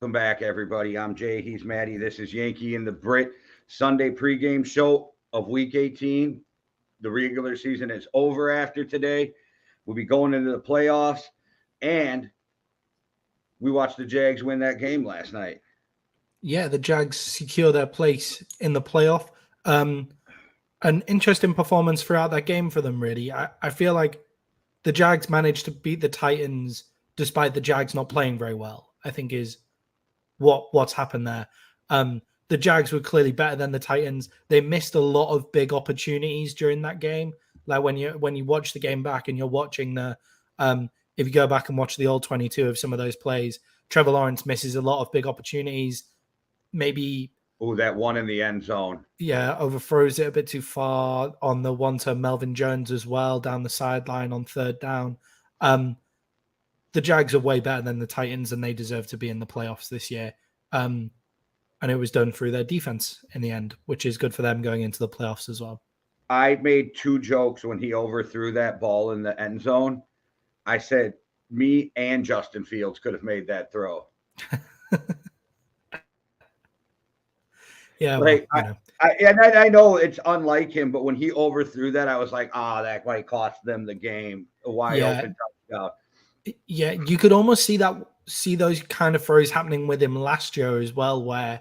Welcome back, everybody. I'm Jay. He's Maddie. This is Yankee and the Brit Sunday pregame show of Week 18. The regular season is over after today. We'll be going into the playoffs, and we watched the Jags win that game last night. Yeah, the Jags secure their place in the playoff. An interesting performance throughout that game for them, really. I feel like the Jags managed to beat the Titans despite the Jags not playing very well, I think is what's happened there. The Jags were clearly better than the Titans. They missed a lot of big opportunities during that game. Like when you watch the game back and you're watching if you go back and watch the all 22 of some of those plays, Trevor Lawrence misses a lot of big opportunities. Maybe that one in the end zone. Yeah, overthrows it a bit too far on the one to Melvin Jones as well down the sideline on third down. The Jags are way better than the Titans, and they deserve to be in the playoffs this year. And it was done through their defense in the end, which is good for them going into the playoffs as well. I made two jokes when he overthrew that ball in the end zone. I said, me and Justin Fields could have made that throw. Yeah, like, well, I know it's unlike him, but when he overthrew that, I was like, that might cost them the game. A wide open touchdown. Yeah, you could almost see those kind of throws happening with him last year as well, where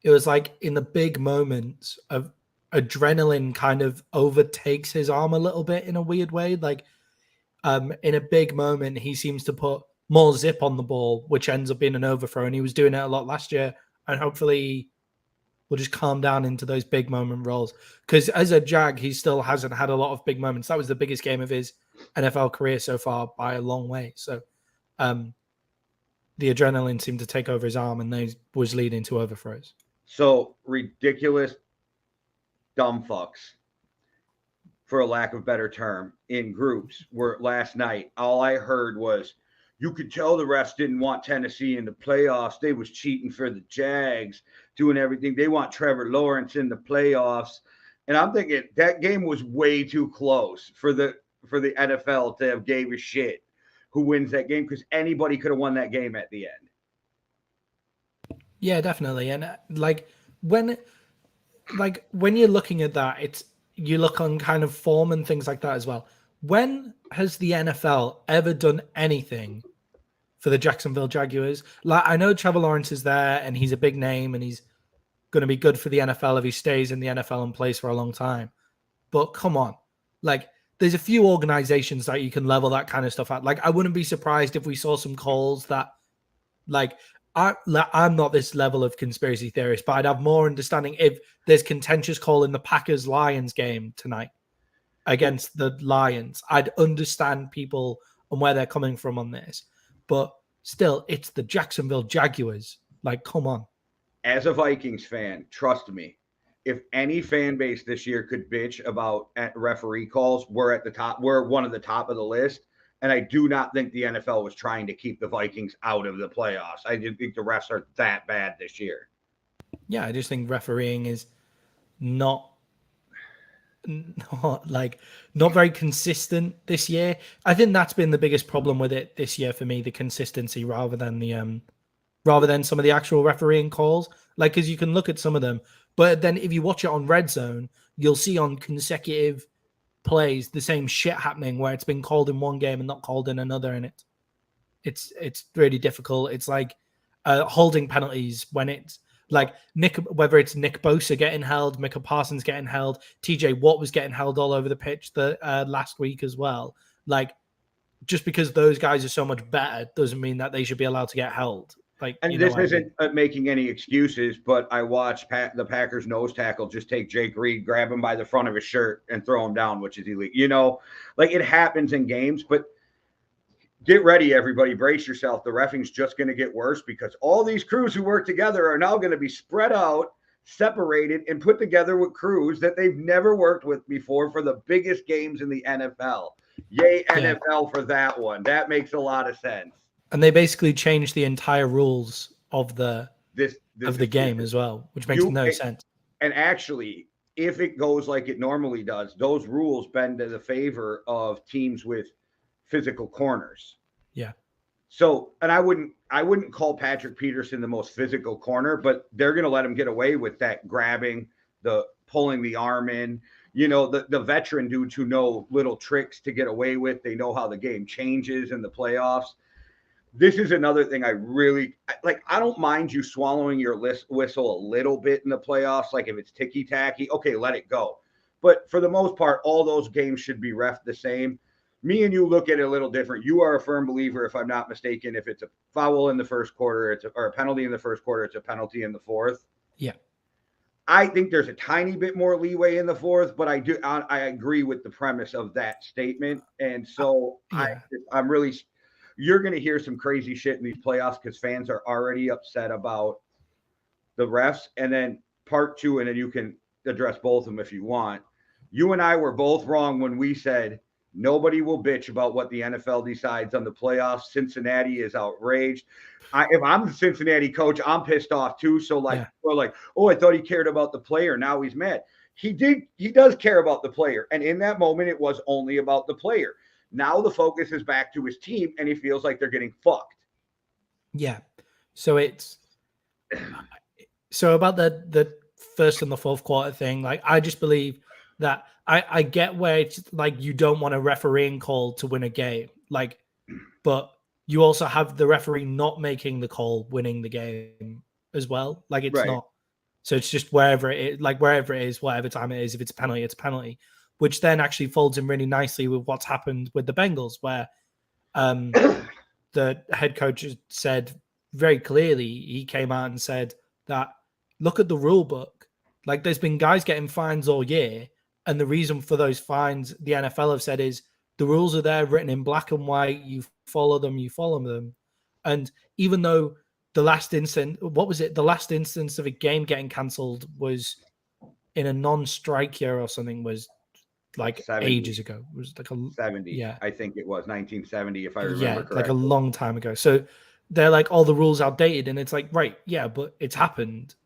it was like in the big moments of adrenaline kind of overtakes his arm a little bit in a weird way. Like in a big moment, he seems to put more zip on the ball, which ends up being an overthrow. And he was doing it a lot last year. And hopefully we'll just calm down into those big moment roles. Because as a Jag, he still hasn't had a lot of big moments. That was the biggest game of his NFL career so far by a long way. So the adrenaline seemed to take over his arm and they was leading to overthrows. So ridiculous dumb fucks, for a lack of better term, in groups where last night all I heard was, you could tell the refs didn't want Tennessee in the playoffs. They was cheating for the Jags, doing everything. They want Trevor Lawrence in the playoffs. And I'm thinking that game was way too close for the NFL to have gave a shit who wins that game, because anybody could have won that game at the end. Yeah, definitely. And when you're looking at that, you look on kind of form and things like that as well. When has the NFL ever done anything for the Jacksonville Jaguars? Like, I know Trevor Lawrence is there and he's a big name and he's going to be good for the NFL if he stays in the NFL and plays for a long time. But come on, like, there's a few organizations that you can level that kind of stuff at. Like, I wouldn't be surprised if we saw some calls that, like, I'm not this level of conspiracy theorist, but I'd have more understanding if there's contentious call in the Packers-Lions game tonight against the Lions. I'd understand people and where they're coming from on this. But still, it's the Jacksonville Jaguars. Like, come on. As a Vikings fan, trust me, if any fan base this year could bitch about referee calls, we're at the top. We're one of the top of the list. And I do not think the NFL was trying to keep the Vikings out of the playoffs. I didn't think the refs are that bad this year. Yeah, I just think refereeing is not very consistent this year. I think that's been the biggest problem with it this year for me, the consistency rather than some of the actual refereeing calls. Like, because you can look at some of them, but then if you watch it on Red Zone, you'll see on consecutive plays the same shit happening where it's been called in one game and not called in another, and it's really difficult. It's like holding penalties when it's like whether it's Nick Bosa getting held, Micah Parsons getting held, TJ Watt was getting held all over the pitch last week as well. Like, just because those guys are so much better doesn't mean that they should be allowed to get held. Like, and this isn't making any excuses, but I watched the Packers nose tackle just take Jake Reed, grab him by the front of his shirt, and throw him down, which is illegal. Like, it happens in games, but get ready, everybody. Brace yourself. The reffing's just going to get worse, because all these crews who work together are now going to be spread out, separated, and put together with crews that they've never worked with before for the biggest games in the NFL. Yay, yeah. NFL for that one. That makes a lot of sense. And they basically changed the entire rules of the game as well, which makes no sense. And actually, if it goes like it normally does, those rules bend to the favor of teams with physical corners. Yeah. So, and I wouldn't call Patrick Peterson the most physical corner, but they're going to let him get away with that grabbing, the pulling the arm in. The veteran dudes who know little tricks to get away with. They know how the game changes in the playoffs. This is another thing I really like. I don't mind you swallowing your whistle a little bit in the playoffs. Like if it's ticky tacky, okay, let it go. But for the most part, all those games should be ref the same. Me and you look at it a little different. You are a firm believer, if I'm not mistaken, if it's a foul in the first quarter, or a penalty in the first quarter, it's a penalty in the fourth. Yeah. I think there's a tiny bit more leeway in the fourth, but I agree with the premise of that statement. And so Yeah. I'm really, you're going to hear some crazy shit in these playoffs because fans are already upset about the refs. And then part two, and then you can address both of them if you want. You and I were both wrong when we said nobody will bitch about what the NFL decides on the playoffs. Cincinnati is outraged. If I'm the Cincinnati coach, I'm pissed off too. So we're like, oh, I thought he cared about the player. Now he's mad. He does care about the player. And in that moment, it was only about the player. Now the focus is back to his team, and he feels like they're getting fucked. Yeah. So about the first and the fourth quarter thing, like I just believe that I get where it's like you don't want a refereeing call to win a game, like, but you also have the referee not making the call winning the game as well. Like it's Right. not. So it's just wherever it is, whatever time it is, if it's a penalty, it's a penalty, which then actually folds in really nicely with what's happened with the Bengals, where the head coach said very clearly, he came out and said that, look at the rule book. Like there's been guys getting fines all year. And the reason for those fines, the NFL have said, is the rules are there written in black and white. You follow them. And even though the last instance, what was it? The last instance of a game getting cancelled was in a non-strike year or something, was like 70. ages ago. It was like 70. Yeah. I think it was 1970, if I remember correctly. Like a long time ago. So they're like, all the rules outdated. And it's like, right, yeah, but it's happened.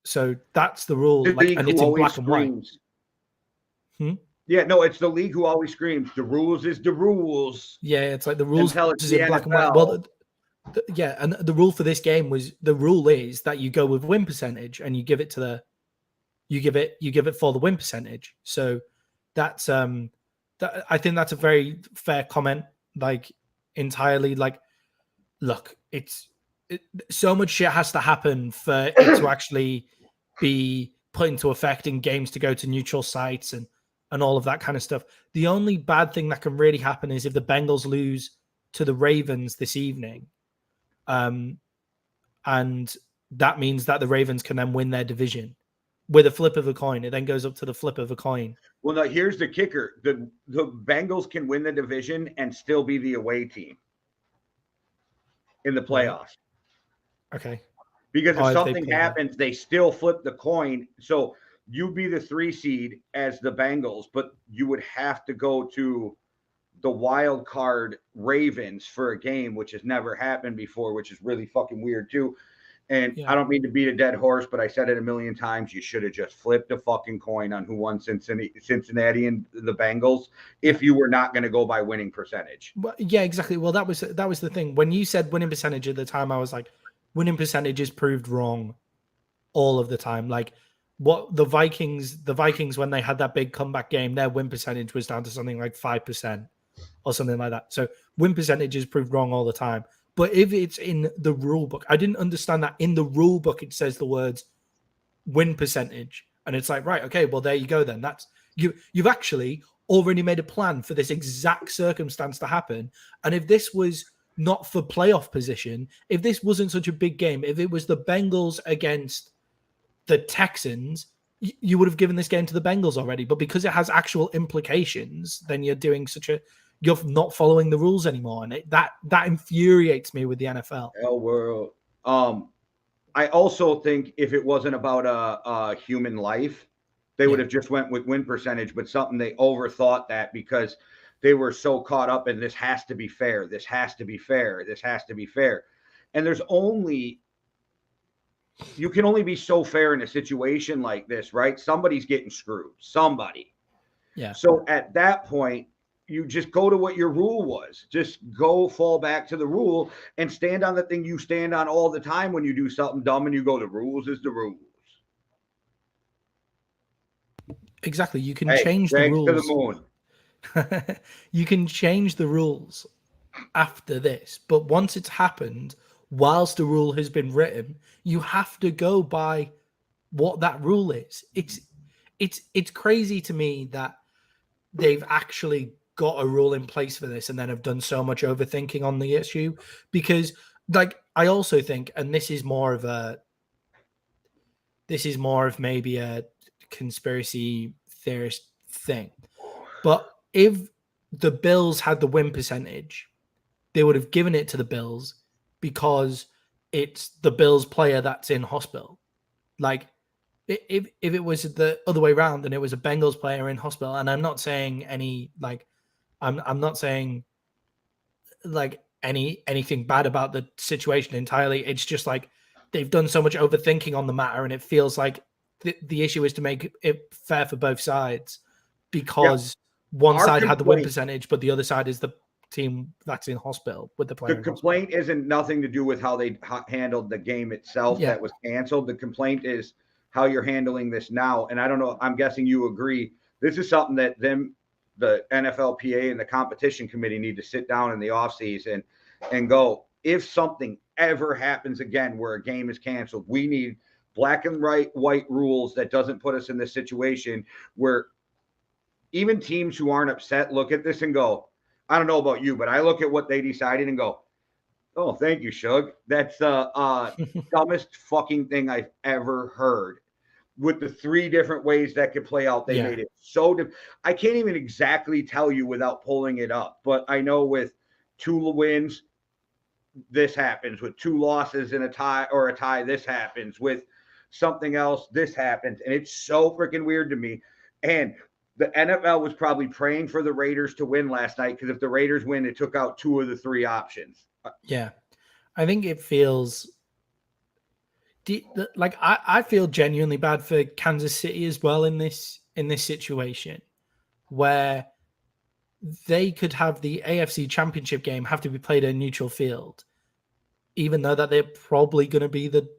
So that's the rule. The like, and it's in black and white. Yeah, no, it's the league who always screams, the rules is the rules. Yeah, it's like the rules is in black NFL. and white. Well, and the rule for this game was, the rule is that you go with win percentage and you give it for the win percentage. So that's I think that's a very fair comment. Like entirely, like, look, so much shit has to happen for it to actually be put into effect in games to go to neutral sites and all of that kind of stuff. The only bad thing that can really happen is if the Bengals lose to the Ravens this evening. And that means that the Ravens can then win their division with a flip of a coin. It then goes up to the flip of a coin. Well, now here's the kicker. The Bengals can win the division and still be the away team in the playoffs. Okay. Because if something happens, they still flip the coin. So you'd be the 3 seed as the Bengals, but you would have to go to the wild card Ravens for a game, which has never happened before, which is really fucking weird too. And I don't mean to beat a dead horse, but I said it a million times. You should have just flipped a fucking coin on who won Cincinnati and the Bengals if you were not going to go by winning percentage. Well, yeah, exactly. Well, that was the thing. When you said winning percentage at the time, I was like, winning percentage is proved wrong all of the time. Like what the Vikings, when they had that big comeback game, their win percentage was down to something like 5% or something like that. So win percentage is proved wrong all the time. But if it's in the rule book, I didn't understand that in the rule book it says the words win percentage, and it's like, right, okay, well there you go then. That's you've actually already made a plan for this exact circumstance to happen. And if this was not for playoff position, if this wasn't such a big game, if it was the Bengals against the Texans, you would have given this game to the Bengals already. But because it has actual implications, then you're not following the rules anymore, and that infuriates me with the NFL. World. I also think if it wasn't about a human life, they would have just went with win percentage. But something they overthought that because they were so caught up in this has to be fair, this has to be fair, this has to be fair, and you can only be so fair in a situation like this, right? Somebody's getting screwed. Somebody. Yeah. So at that point, you just go to what your rule was. Just go fall back to the rule and stand on the thing you stand on all the time when you do something dumb and you go, the rules is the rules. Exactly. You can change the rules. To the moon. You can change the rules after this, but once it's happened, whilst the rule has been written, you have to go by what that rule is. It's crazy to me that they've actually got a rule in place for this and then have done so much overthinking on the issue, because like I also think, and this is more of maybe a conspiracy theorist thing, but if the Bills had the win percentage, they would have given it to the Bills because it's the Bills player that's in hospital. Like if it was the other way around and it was a Bengals player in hospital, and I'm not saying any like I'm not saying like anything bad about the situation entirely. It's just like they've done so much overthinking on the matter, and it feels like the issue is to make it fair for both sides, because one side had the win percentage, but the other side is the team that's in hospital with the player. The complaint isn't nothing to do with how they handled the game itself that was canceled. The complaint is how you're handling this now. And I don't know, I'm guessing you agree. This is something that the NFLPA and the competition committee need to sit down in the offseason and go, if something ever happens again where a game is canceled, we need black and white rules that doesn't put us in this situation where even teams who aren't upset look at this and go, I don't know about you, but I look at what they decided and go, oh, thank you, Shug. That's the dumbest fucking thing I've ever heard. With the 3 different ways that could play out, they made it so I can't even exactly tell you without pulling it up, but I know with 2 wins, this happens. With 2 losses and a tie, this happens. With something else, this happens. And it's so freaking weird to me. And the NFL was probably praying for the Raiders to win last night, because if the Raiders win, it took out 2 of the 3 options. Yeah. I think it feels like I feel genuinely bad for Kansas City as well in this situation, where they could have the AFC Championship game have to be played at a neutral field, even though that they're probably going to be the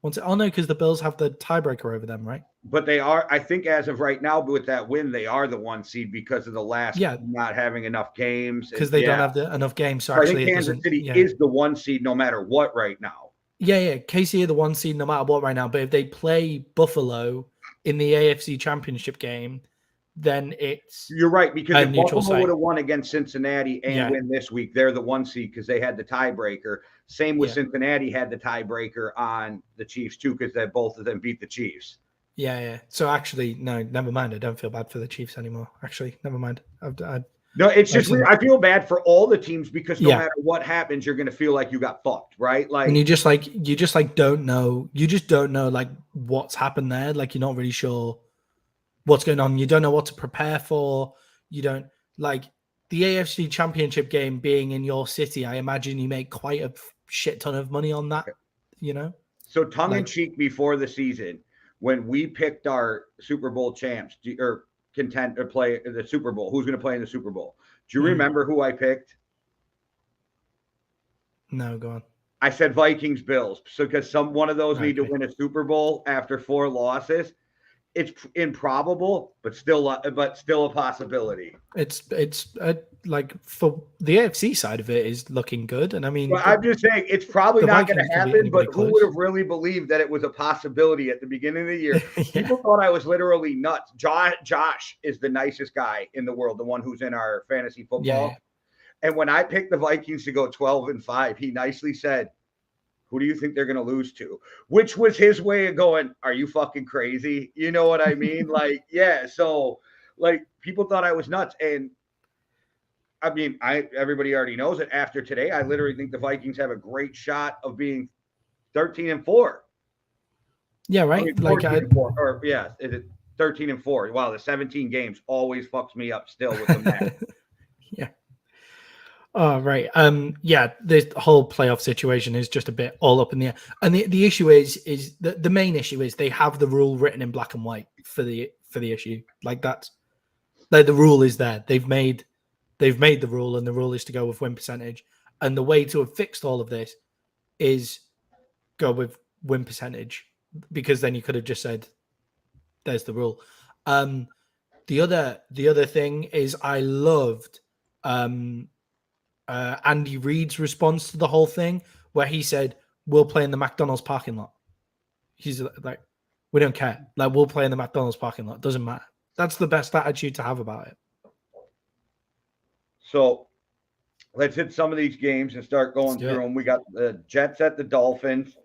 ones. Oh no, because the Bills have the tiebreaker over them, right? But they are, I think, as of right now, with that win, they are the 1 seed because of the last not having enough games. Because they don't have enough games. So actually, I think Kansas City is the 1 seed no matter what right now. Yeah. KC are the 1 seed no matter what right now. But if they play Buffalo in the AFC Championship game, then it's you're right, because if Buffalo would have won against Cincinnati and win this week, they're the 1 seed because they had the tiebreaker. Same with Cincinnati had the tiebreaker on the Chiefs too, because both of them beat the Chiefs. Yeah. So actually, no, never mind. I don't feel bad for the Chiefs anymore. Actually, never mind. No, it's just weird. I feel bad for all the teams, because no matter what happens, you're going to feel like you got fucked, right? Like, and you just don't know. You just don't know like what's happened there. Like, you're not really sure what's going on. You don't know what to prepare for. You don't like the AFC Championship game being in your city. I imagine you make quite a shit ton of money on that, So tongue in cheek, before the season, when we picked our Super Bowl champs or contend or play the Super Bowl, who's going to play in the Super Bowl? Do you remember who I picked? No, go on. I said Vikings, Bills. So because one of those need to win a Super Bowl after 4 losses. It's improbable, but still a possibility. It's like for the AFC side of it is looking good, and I mean, I'm just saying it's probably not going to happen. But who would have really believed that it was a possibility at the beginning of the year? People thought I was literally nuts. Josh is the nicest guy in the world, the one who's in our fantasy football. Yeah. And when I picked the Vikings to go 12-5, he nicely said, who do you think they're going to lose to? Which was his way of going, are you fucking crazy? You know what I mean? So people thought I was nuts. And I mean, everybody already knows it. After today, I literally think the Vikings have a great shot of being 13-4. Yeah, right. I mean, 13-4. Wow, the 17 games always fucks me up still with the math. Yeah. Oh, right. This whole playoff situation is just a bit all up in the air. And the issue is the main issue is they have the rule written in black and white for the issue. Like that's like the rule is there. They've made they've made the rule, and the rule is to go with win percentage. And the way to have fixed all of this is go with win percentage, because then you could have just said, "There's the rule." The other thing is I loved Andy Reid's response to the whole thing, where he said, "We'll play in the McDonald's parking lot." He's like, "We don't care. Like, we'll play in the McDonald's parking lot. Doesn't matter." That's the best attitude to have about it. So let's hit some of these games and start going through them. We got the Jets at the Dolphins.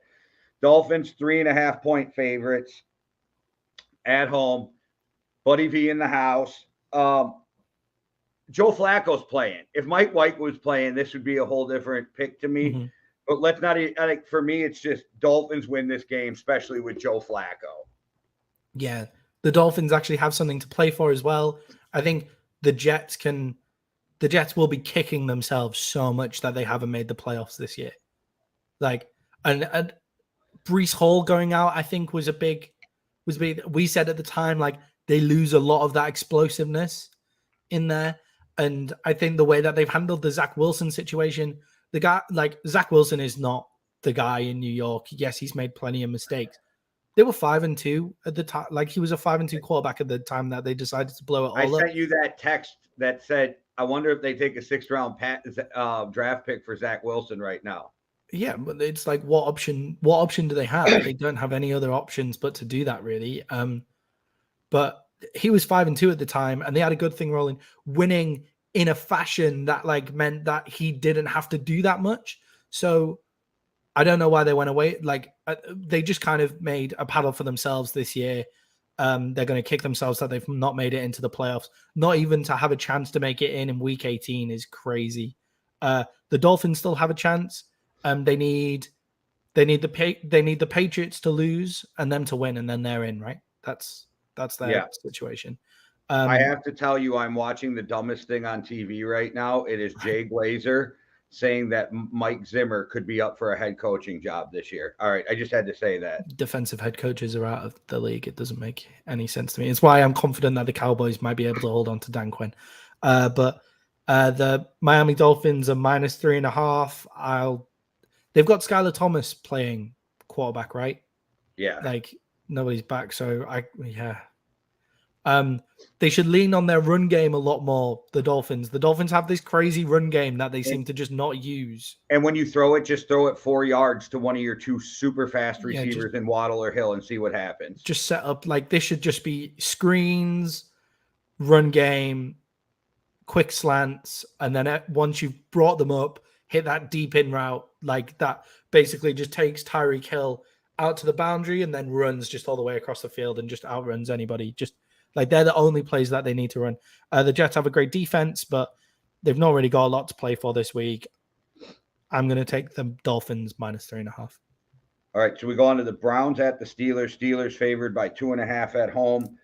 Dolphins 3.5-point favorites at home. Buddy V in the house. Joe Flacco's playing. If Mike White was playing, this would be a whole different pick to me. Mm-hmm. But let's not. Like, for me, it's just Dolphins win this game, especially with Joe Flacco. Yeah, the Dolphins actually have something to play for as well. I think the Jets will be kicking themselves so much that they haven't made the playoffs this year. Like, and Breece Hall going out, I think, was big. We said at the time, like, they lose a lot of that explosiveness in there. And I think the way that they've handled the Zach Wilson situation, the guy, like, Zach Wilson is not the guy in New York. Yes, he's made plenty of mistakes. They were 5-2 at the time. Like, he was a 5-2 quarterback at the time that they decided to blow it all up. I sent you that text that said, I wonder if they take a 6th-round draft pick for Zach Wilson right now. Yeah, but it's like, what option do they have? They don't have any other options but to do that, really. But he was 5-2 at the time, and they had a good thing rolling, winning in a fashion that, like, meant that he didn't have to do that much. So I don't know why they went away. Like, they just kind of made a paddle for themselves this year. They're going to kick themselves that they've not made it into the playoffs. Not even to have a chance to make it in week 18 is crazy. The Dolphins still have a chance. They need the Patriots to lose and them to win, and then they're in, right? That's their situation. I have to tell you, I'm watching the dumbest thing on TV right now. It is Jay Glazer saying that Mike Zimmer could be up for a head coaching job this year. All right, I just had to say that. Defensive head coaches are out of the league. It doesn't make any sense to me. It's why I'm confident that the Cowboys might be able to hold on to Dan Quinn. But the Miami Dolphins are -3.5. They've got Skylar Thomas playing quarterback, right? Yeah. Like, nobody's back, so they should lean on their run game a lot more, the Dolphins. The Dolphins have this crazy run game that they seem to just not use. And when you throw it, just throw it 4 yards to one of your two super fast receivers in Waddle or Hill and see what happens. Just set up, like, this should just be screens, run game, quick slants, and then once you've brought them up, hit that deep in route, like that basically just takes Tyreek Hill out to the boundary and then runs just all the way across the field and just outruns anybody. Just like, they're the only plays that they need to run. The Jets have a great defense, but they've not really got a lot to play for this week. I'm going to take the Dolphins -3.5. All right, so we go on to the Browns at the Steelers. Steelers favored by 2.5 at home.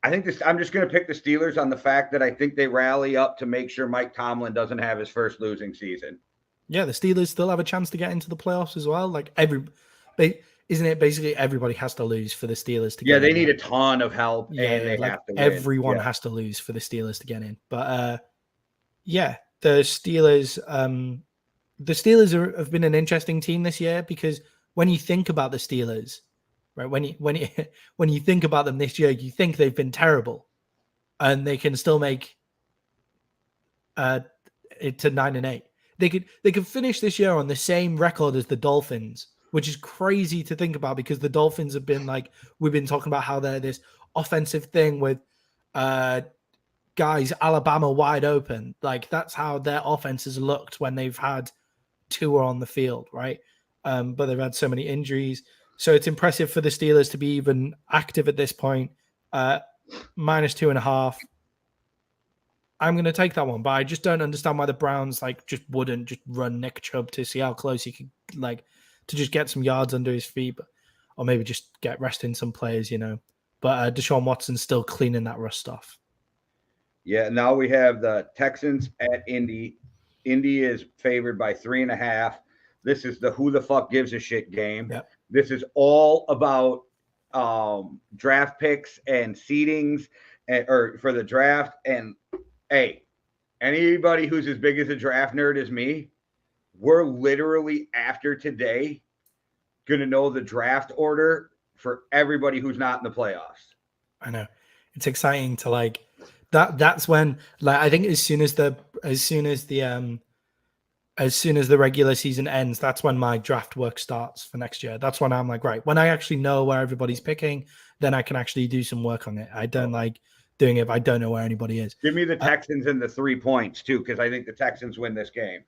I think I'm just going to pick the Steelers on the fact that I think they rally up to make sure Mike Tomlin doesn't have his first losing season. Yeah, the Steelers still have a chance to get into the playoffs as well. Like, isn't it basically everybody has to lose for the Steelers to get in? Yeah, they need a ton of help, and they have to win. Everyone has to lose for the Steelers to get in. But the Steelers have been an interesting team this year, because when you think about the Steelers, right, when you think about them this year, you think they've been terrible, and they can still make it to 9-8. They could finish this year on the same record as the Dolphins, which is crazy to think about, because the Dolphins have been, like, we've been talking about how they're this offensive thing with guys Alabama wide open. Like, that's how their offense has looked when they've had Tua on the field, right? But they've had so many injuries. So it's impressive for the Steelers to be even active at this point. -2.5. I'm going to take that one, but I just don't understand why the Browns, like, just wouldn't just run Nick Chubb to see how close he could, like, to just get some yards under his feet, or maybe just get resting some players, you know. But Deshaun Watson's still cleaning that rust off. Yeah, now we have the Texans at Indy. Indy is favored by 3.5. This is the who the fuck gives a shit game. Yep. This is all about draft picks and seedings or for the draft. And hey, Anybody who's as big as a draft nerd as me, we're literally after today going to know the draft order for everybody who's not in the playoffs. I know. It's exciting to like that. That's when, like, I think as soon as the regular season ends, that's when my draft work starts for next year. That's when I'm like, right, when I actually know where everybody's picking, then I can actually do some work on it. I don't like doing it if I don't know where anybody is. Give me the Texans and the 3 points too, because I think the Texans win this game.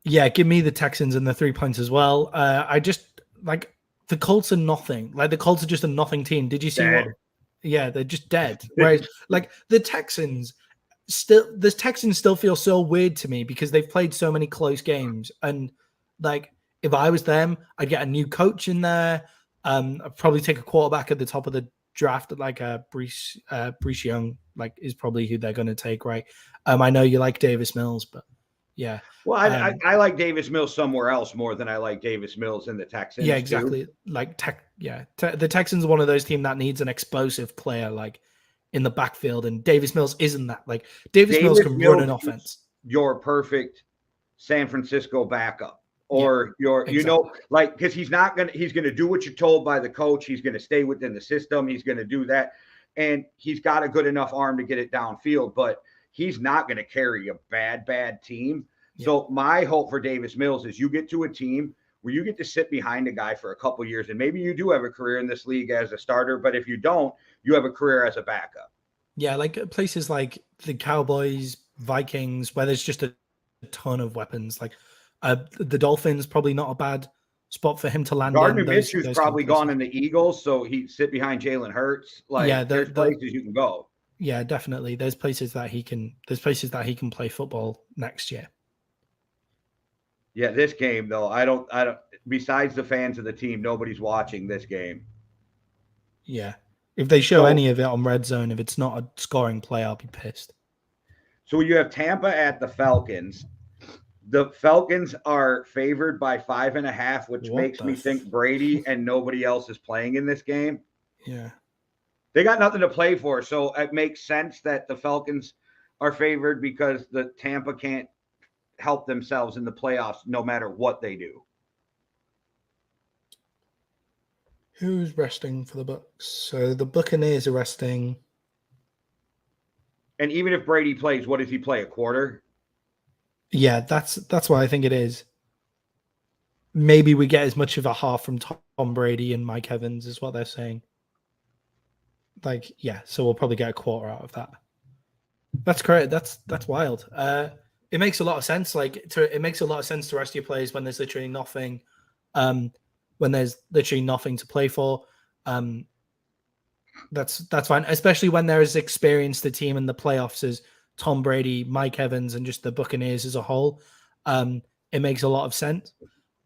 Yeah, give me the Texans and the 3 points as well. I just like the Colts are nothing. Like the Colts are just a nothing team. Did you see what? Yeah, they're just dead. Whereas like the Texans still feel so weird to me because they've played so many close games. And like if I was them, I'd get a new coach in there. I'd probably take a quarterback at the top of the draft, like Bryce Young, like is probably who they're going to take, right? I know you like Davis Mills, but yeah. Well, I like Davis Mills somewhere else more than I like Davis Mills in the Texans. Yeah, exactly. Too. Like the Texans are one of those teams that needs an explosive player like in the backfield, and Davis Mills isn't that. Like Davis Mills can run an offense. Your perfect San Francisco backup, or like because he's gonna do what you're told by the coach. He's gonna stay within the system. He's gonna do that, and he's got a good enough arm to get it downfield, but he's not gonna carry a bad team. Yeah. So my hope for Davis Mills is you get to a team where you get to sit behind a guy for a couple of years, and maybe you do have a career in this league as a starter, but if you don't, you have a career as a backup. Yeah, like places like the Cowboys, Vikings, where there's just a ton of weapons. Like the Dolphins, probably not a bad spot for him to land. Gardner Minshew's probably gone in the Eagles, so he'd sit behind Jalen Hurts. Like, yeah, there's places you can go. Yeah, definitely. There's places that he can play football next year. Yeah, this game though, I don't. Besides the fans of the team, nobody's watching this game. Yeah, if they show any of it on Red Zone, if it's not a scoring play, I'll be pissed. So you have Tampa at the Falcons. The Falcons are favored by 5.5, which makes me think Brady and nobody else is playing in this game. Yeah, they got nothing to play for, so it makes sense that the Falcons are favored because the Tampa can't help themselves in the playoffs no matter what they do. Who's resting for the Bucks? So the Buccaneers are resting. And even if Brady plays, what does he play? A quarter? Yeah, that's what I think it is. Maybe we get as much of a half from Tom Brady and Mike Evans is what they're saying. Like, yeah, so we'll probably get a quarter out of that. That's correct. That's wild. It makes a lot of sense. It makes a lot of sense to rest your players when there's literally nothing, to play for. That's fine, especially when there is experienced the team in the playoffs as Tom Brady, Mike Evans, and just the Buccaneers as a whole. It makes a lot of sense.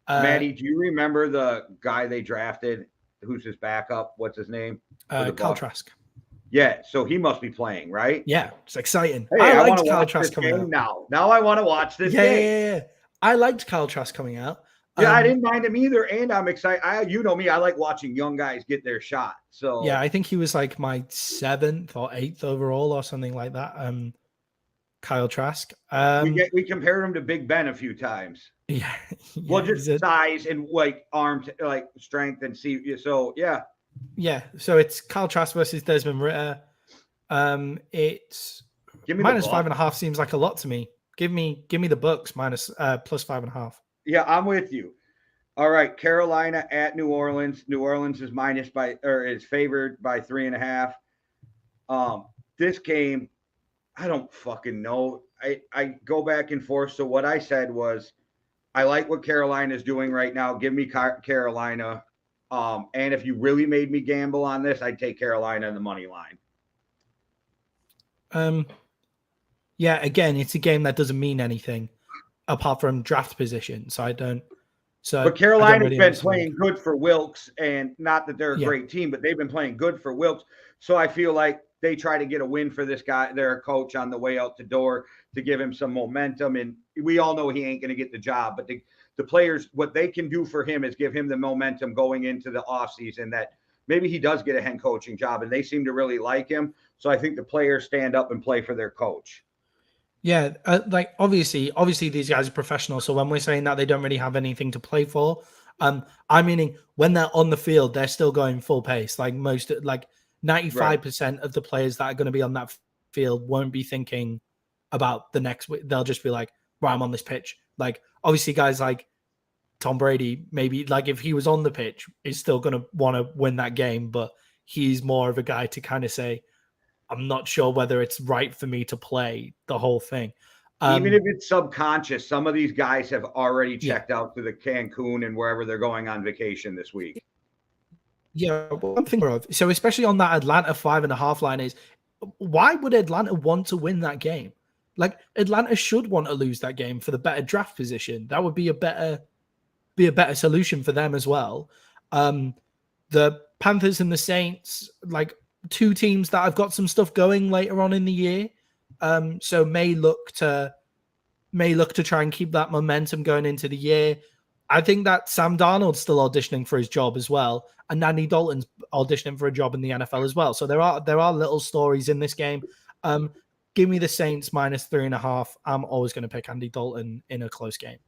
Maddie, do you remember the guy they drafted? Who's his backup? What's his name? Kyle Trask. Yeah, so he must be playing, right? Yeah, it's exciting. Hey, I liked Kyle Trask coming out. Now I want to watch this game. Yeah. I liked Kyle Trask coming out. Yeah, I didn't mind him either, and I'm excited. You know me, I like watching young guys get their shot. So yeah, I think he was like my 7th or 8th overall or something like that. Kyle Trask. We compared him to Big Ben a few times. Yeah. Well, just size and like arm, like strength and see. So yeah. Yeah. So it's Kyle Trask versus Desmond Ritter. It's minus 5.5 seems like a lot to me. Give me the Bucks minus plus 5.5. Yeah, I'm with you. All right, Carolina at New Orleans. New Orleans is is favored by 3.5. This game, I don't fucking know. I go back and forth. So what I said was, I like what Carolina is doing right now. Give me Carolina. And if you really made me gamble on this, I'd take Carolina in the money line. Yeah, again, it's a game that doesn't mean anything apart from draft position. So I don't. But Carolina's been playing good for Wilkes, and not that they're a great team, but they've been playing good for Wilkes. So I feel like they try to get a win for this guy, their coach, on the way out the door to give him some momentum. And we all know he ain't going to get the job, but the players, what they can do for him is give him the momentum going into the offseason that maybe he does get a head coaching job, and they seem to really like him. So I think the players stand up and play for their coach. Yeah, like obviously these guys are professional. So when we're saying that they don't really have anything to play for, I'm meaning when they're on the field, they're still going full pace. Like most, like Right. 95% of the players that are going to be on that field won't be thinking about the next week. They'll just be like, "Right, I'm on this pitch." Like obviously, guys like Tom Brady, maybe like if he was on the pitch, is still going to want to win that game, but he's more of a guy to kind of say, I'm not sure whether it's right for me to play the whole thing. Even if it's subconscious, some of these guys have already Yeah. checked out to the Cancun and wherever they're going on vacation this week. Yeah. One thing of, so especially on that Atlanta 5.5 line is why would Atlanta want to win that game? Like Atlanta should want to lose that game for the better draft position. That would be a better solution for them as well. The Panthers and the Saints, like two teams that have got some stuff going later on in the year. So may look to try and keep that momentum going into the year. I think that Sam Darnold's still auditioning for his job as well, and Andy Dalton's auditioning for a job in the NFL as well. So there are little stories in this game. Give me the Saints -3.5. I'm always going to pick Andy Dalton in a close game.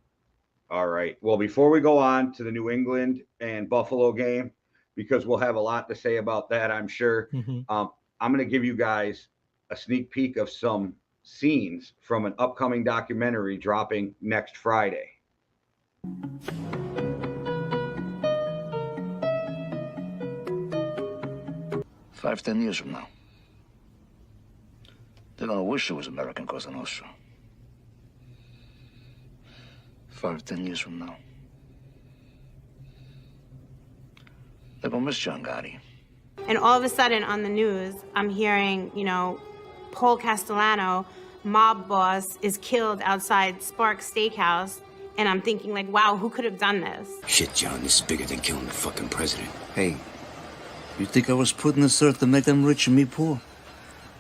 All right. Well, before we go on to the New England and Buffalo game, because we'll have a lot to say about that, I'm sure. I'm going to give you guys a sneak peek of some scenes from an upcoming documentary dropping next Friday. 5, 10 years from now, they're gonna wish it was American Cosa Nostra. 5, 10 years from now, they're gonna miss John Gotti. And all of a sudden on the news, I'm hearing, Paul Castellano, mob boss, is killed outside Sparks Steakhouse. And I'm thinking like, wow, who could have done this? Shit, John, this is bigger than killing the fucking president. Hey, you think I was put in this earth to make them rich and me poor?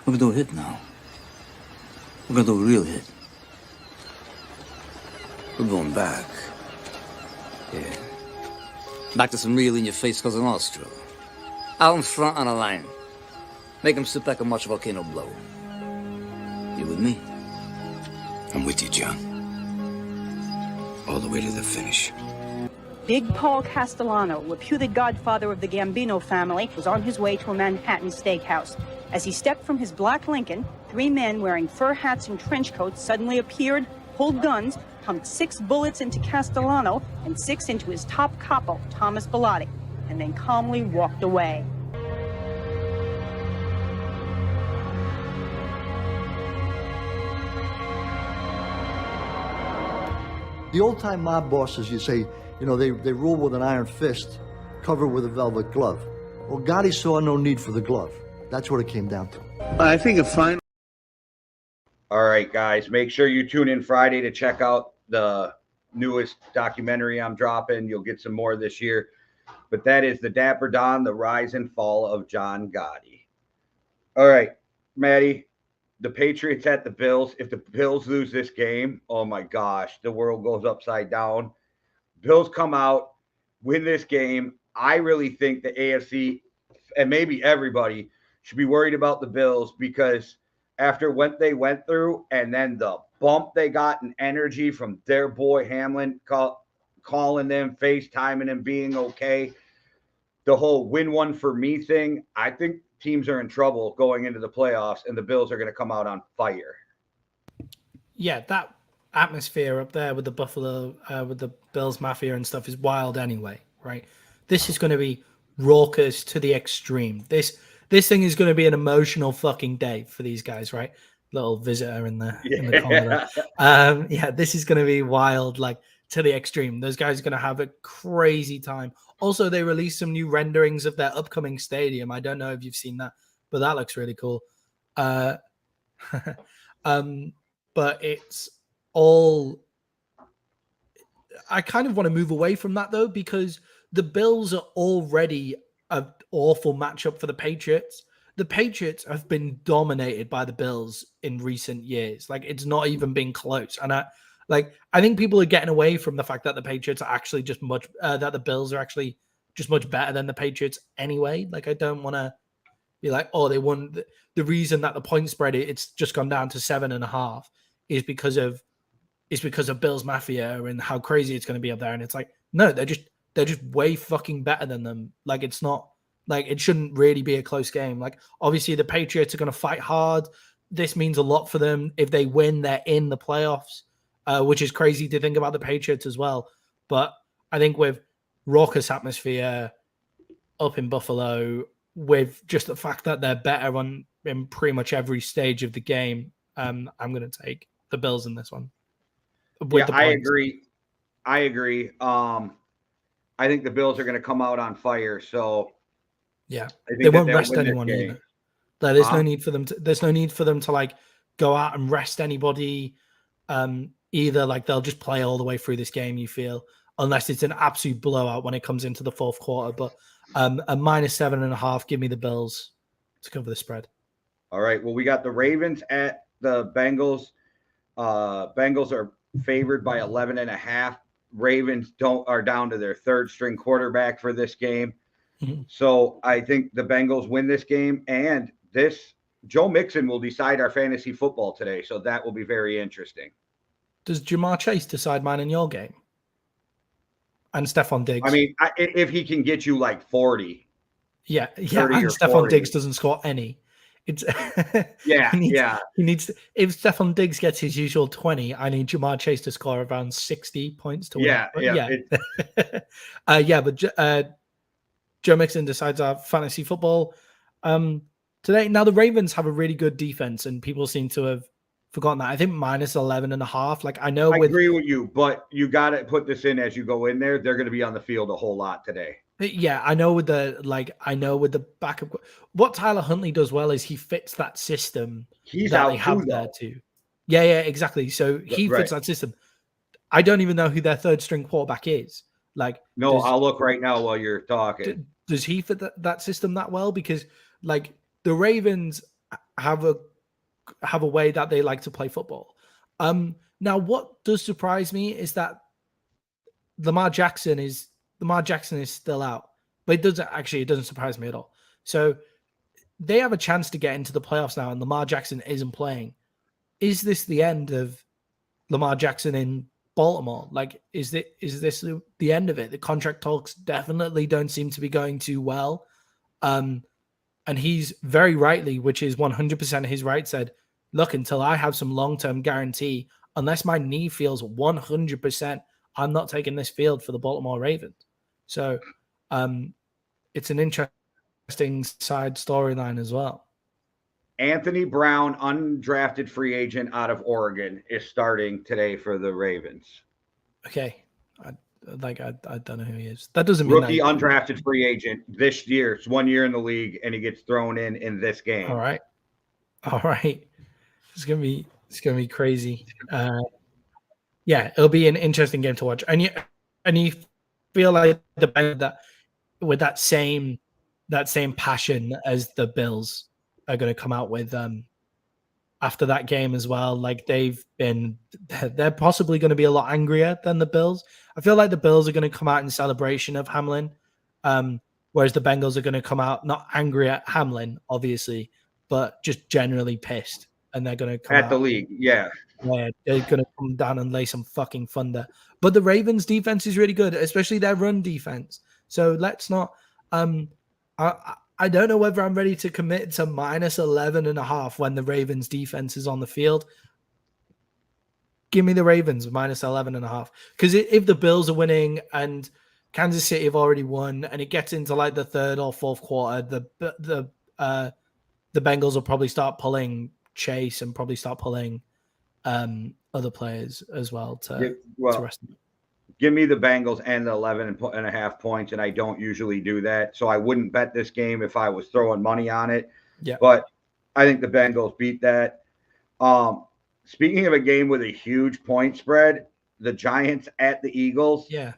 We're gonna do a hit now. We're gonna do a real hit. We're going back. Yeah. Back to some real in-your-face Cosa Nostra. Out in front on a line. Make them sit back and watch a volcano blow. You with me? I'm with you, John. All the way to the finish. Big Paul Castellano, reputed godfather of the Gambino family, was on his way to a Manhattan steakhouse. As he stepped from his black Lincoln, 3 men wearing fur hats and trench coats suddenly appeared, pulled guns, pumped 6 bullets into Castellano and 6 into his top capo, Thomas Bilotti, and then calmly walked away. The old-time mob bosses, you say, they rule with an iron fist, covered with a velvet glove. Well, Gotti saw no need for the glove. That's what it came down to. I think a fine. All right, guys, make sure you tune in Friday to check out the newest documentary I'm dropping. You'll get some more this year. But that is The Dapper Don, The Rise and Fall of John Gotti. All right, Maddie, the Patriots at the Bills. If the Bills lose this game, oh my gosh, the world goes upside down. Bills come out, win this game. I really think the AFC and maybe everybody should be worried about the Bills because after what they went through and then the bump they got in energy from their boy Hamlin calling them, FaceTiming them, being okay, the whole win one for me thing, I think teams are in trouble going into the playoffs and the Bills are going to come out on fire. Yeah, that atmosphere up there with the Buffalo, with the Bills Mafia and stuff is wild anyway, right? This is going to be raucous to the extreme. This thing is going to be an emotional fucking day for these guys, right? Little visitor in the corner there. Yeah, this is going to be wild, like to the extreme. Those guys are going to have a crazy time. Also, they released some new renderings of their upcoming stadium. I don't know if you've seen that, but that looks really cool. But it's all. I kind of want to move away from that though, because the Bills are already an awful matchup for the Patriots. The Patriots have been dominated by the Bills in recent years. Like it's not even been close. And I think people are getting away from the fact that the Patriots are actually just that the Bills are actually just much better than the Patriots anyway. Like I don't want to be like, oh, they won. The reason that the point spread, it's just gone down to 7.5 is because of Bills Mafia and how crazy it's going to be up there. And it's like, no, they're just way fucking better than them. Like, it's not like, it shouldn't really be a close game. Like, obviously the Patriots are going to fight hard. This means a lot for them. If they win, they're in the playoffs, which is crazy to think about the Patriots as well. But I think with raucous atmosphere up in Buffalo, with just the fact that they're better in pretty much every stage of the game, I'm going to take the Bills in this one. Yeah, I agree. I think the Bills are going to come out on fire. So yeah, I think they won't rest anyone either. There's no need for them to. There's no need for them to like go out and rest anybody. Either like they'll just play all the way through this game. You feel, unless it's an absolute blowout when it comes into the fourth quarter. But a -7.5. Give me the Bills to cover the spread. All right. Well, we got the Ravens at the Bengals. Bengals are favored by 11.5. Ravens are down to their third string quarterback for this game. Mm-hmm. So I think the Bengals win this game, and Joe Mixon will decide our fantasy football today. So that will be very interesting. Does Jamar Chase decide mine in your game? And Stephon Diggs? I mean, if he can get you like 40. Yeah. And Stephon 40. Diggs doesn't score any. It's he needs to, if Stephon Diggs gets his usual 20, I need Jamar Chase to score around 60 points to win. But Joe Mixon decides our fantasy football today. Now the Ravens have a really good defense, and people seem to have forgotten that. I think -11.5. Like, I agree with you, but you got to put this in as you go in there. They're going to be on the field a whole lot today. Yeah, I know with the backup. What Tyler Huntley does well is he fits that system that they have there too. Yeah, exactly. So he fits that system. I don't even know who their third string quarterback is. Like, I'll look right now while you're talking. Does he fit that system that well? Because like the Ravens have a way that they like to play football. Now what does surprise me is that Lamar Jackson is still out, but it doesn't surprise me at all. So they have a chance to get into the playoffs now, and Lamar Jackson isn't playing. Is this the end of Lamar Jackson in Baltimore? Like, is this the end of it? The contract talks definitely don't seem to be going too well. And he's very rightly, which is 100% his right, said, look, until I have some long-term guarantee, unless my knee feels 100%, I'm not taking this field for the Baltimore Ravens. So it's an interesting side storyline as well. Anthony Brown, undrafted free agent out of Oregon, is starting today for the Ravens. Okay. I don't know who he is. That doesn't mean rookie undrafted free agent this year. It's 1 year in the league, and he gets thrown in this game. All right. It's gonna be crazy. Yeah, it'll be an interesting game to watch. And you feel like the Bengals that with that same passion as the Bills are going to come out with after that game as well. Like they're possibly going to be a lot angrier than the Bills. I feel like the Bills are going to come out in celebration of Hamlin, whereas the Bengals are going to come out not angry at Hamlin, obviously, but just generally pissed, and they're going to come at the league. Yeah, they're going to come down and lay some fucking thunder. But the Ravens' defense is really good, especially their run defense. So let's not. I don't know whether I'm ready to commit to -11.5 when the Ravens defense is on the field. Give me the Ravens -11.5. Because if the Bills are winning and Kansas City have already won and it gets into like the third or fourth quarter, the Bengals will probably start pulling Chase and probably start pulling other players as well to rest them. Give me the Bengals and the 11.5 points, and I don't usually do that. So I wouldn't bet this game if I was throwing money on it. Yeah. But I think the Bengals beat that. Speaking of a game with a huge point spread, the Giants at the Eagles. Yeah.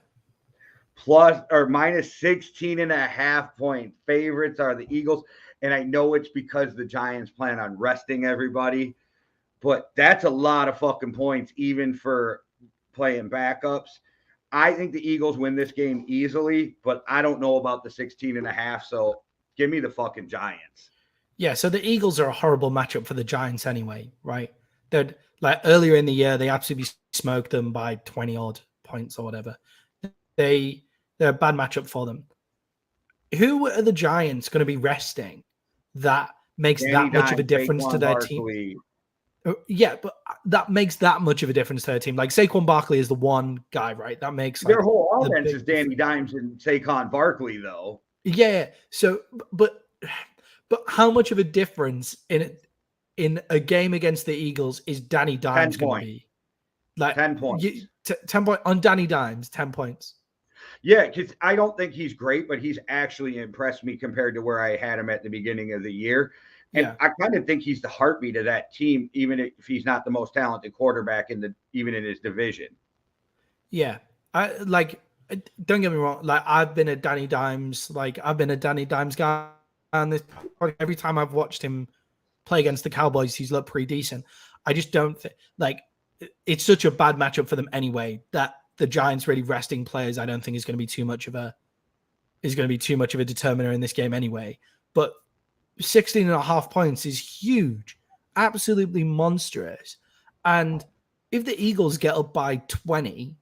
-16.5 point favorites are the Eagles. And I know it's because the Giants plan on resting everybody, but that's a lot of fucking points, even for playing backups. I think the Eagles win this game easily, but I don't know about the 16.5. So give me the fucking Giants. Yeah. So the Eagles are a horrible matchup for the Giants anyway, right? They'd like earlier in the year, they absolutely smoked them by 20 odd points or whatever. They're a bad matchup for them. Who are the Giants going to be resting that makes Danny that much of a Dimes, difference to Saquon their team? Barkley. Yeah, but that makes that much of a difference to their team. Like Saquon Barkley is the one guy, right? That makes like Their whole the offense big is Danny Dimes and Saquon Barkley, though. Yeah. So, but how much of a difference in a game against the Eagles is Danny Dimes 10 going to points. be? Like 10 points. 10 points on Danny Dimes, 10 points. Yeah, because I don't think he's great, but he's actually impressed me compared to where I had him at the beginning of the year. And Yeah. I kind of think he's the heartbeat of that team, even if he's not the most talented quarterback even in his division. Yeah. Don't get me wrong. Like I've been a Danny Dimes guy, and this every time I've watched him play against the Cowboys, he's looked pretty decent. I just don't think it's such a bad matchup for them anyway that the Giants really resting players, I don't think is going to be too much of a determiner in this game anyway. But 16.5 points is huge, absolutely monstrous. And if the Eagles get up by 20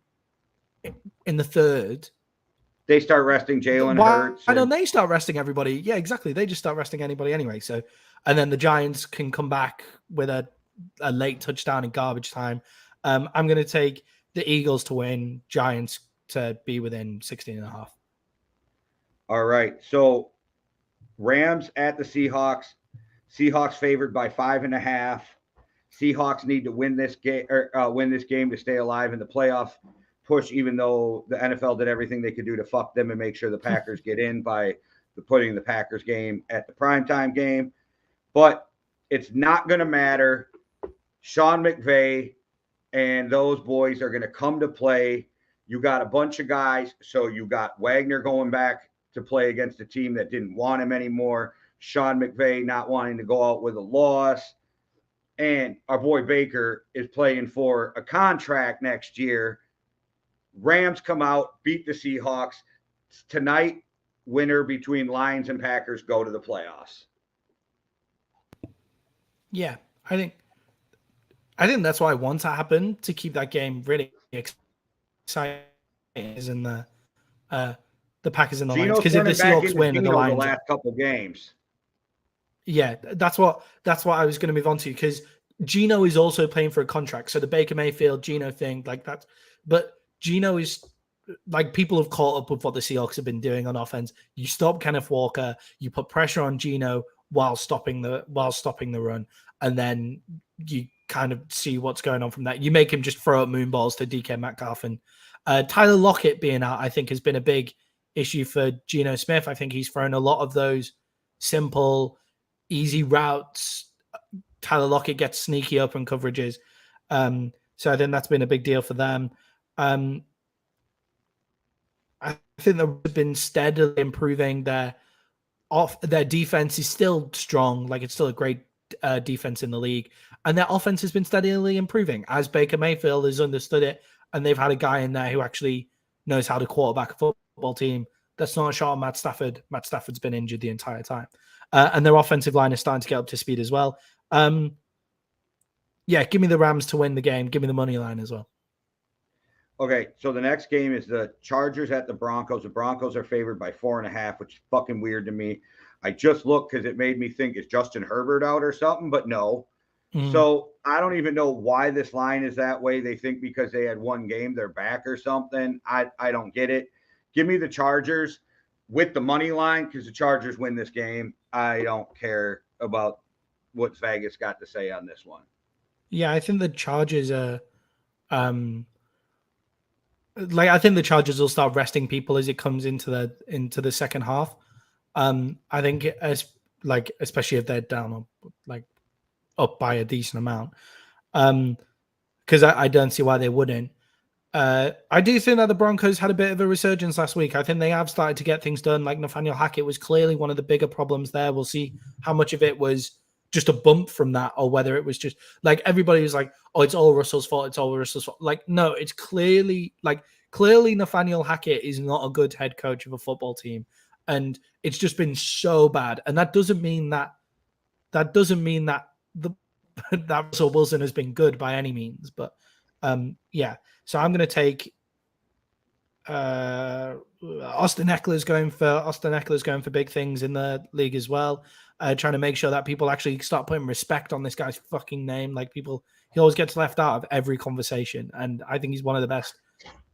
in the third, they start resting Jalen Hurts. Why don't they start resting everybody? Yeah, exactly. They just start resting anybody anyway. So, and then the Giants can come back with a late touchdown in garbage time. I'm going to take the Eagles to win, Giants to be within 16.5. All right. So Rams at the Seahawks. Seahawks favored by 5.5. Seahawks need to win this game to stay alive in the playoff push, even though the NFL did everything they could do to fuck them and make sure the Packers get in by putting the Packers game at the primetime game. But it's not going to matter. Sean McVay and those boys are going to come to play. You got a bunch of guys. So you got Wagner going back to play against a team that didn't want him anymore. Sean McVay not wanting to go out with a loss. And our boy Baker is playing for a contract next year. Rams come out, beat the Seahawks. Tonight, winner between Lions and Packers go to the playoffs. Yeah, I think that's why I want to happen, to keep that game really exciting, is in the Packers and the Lions. Because if the Seahawks win and the Lions, the last couple games. Yeah, that's what I was going to move on to, because Geno is also playing for a contract. So the Baker Mayfield Geno thing, like that, but Geno is like, people have caught up with what the Seahawks have been doing on offense. You stop Kenneth Walker, you put pressure on Geno while stopping the run, and then you kind of see what's going on from that. You make him just throw up moonballs to DK Metcalf, and Tyler Lockett being out, I think, has been a big issue for Geno Smith. I think he's thrown a lot of those simple, easy routes. Tyler Lockett gets sneaky open coverages. So I think that's been a big deal for them. I think they've been steadily improving. Their defense is still strong. Like, it's still a great defense in the league. And their offense has been steadily improving as Baker Mayfield has understood it. And they've had a guy in there who actually knows how to quarterback a football team. That's not a shot on Matt Stafford. Matt Stafford's been injured the entire time. And their offensive line is starting to get up to speed as well. Yeah, give me the Rams to win the game. Give me the money line as well. Okay, so the next game is the Chargers at the Broncos. The Broncos are favored by 4.5, which is fucking weird to me. I just looked because it made me think, is Justin Herbert out or something? But no. So I don't even know why this line is that way. They think because they had one game, they're back or something. I don't get it. Give me the Chargers with the money line, because the Chargers win this game. I don't care about what Vegas got to say on this one. Yeah, I think the Chargers are I think the Chargers will start resting people as it comes into the second half. I think especially if they're down up by a decent amount. Because I don't see why they wouldn't. I do think that the Broncos had a bit of a resurgence last week. I think they have started to get things done. Like, Nathaniel Hackett was clearly one of the bigger problems there. We'll see how much of it was just a bump from that, or whether it was just like everybody was like, oh, it's all Russell's fault. It's all Russell's fault. Like, no, it's clearly Nathaniel Hackett is not a good head coach of a football team. And it's just been so bad. And that doesn't mean that the that Russell Wilson has been good by any means. But yeah, so I'm going to take Austin Eckler's going for big things in the league as well. Trying to make sure that people actually start putting respect on this guy's fucking name. Like he always gets left out of every conversation, and I think he's one of the best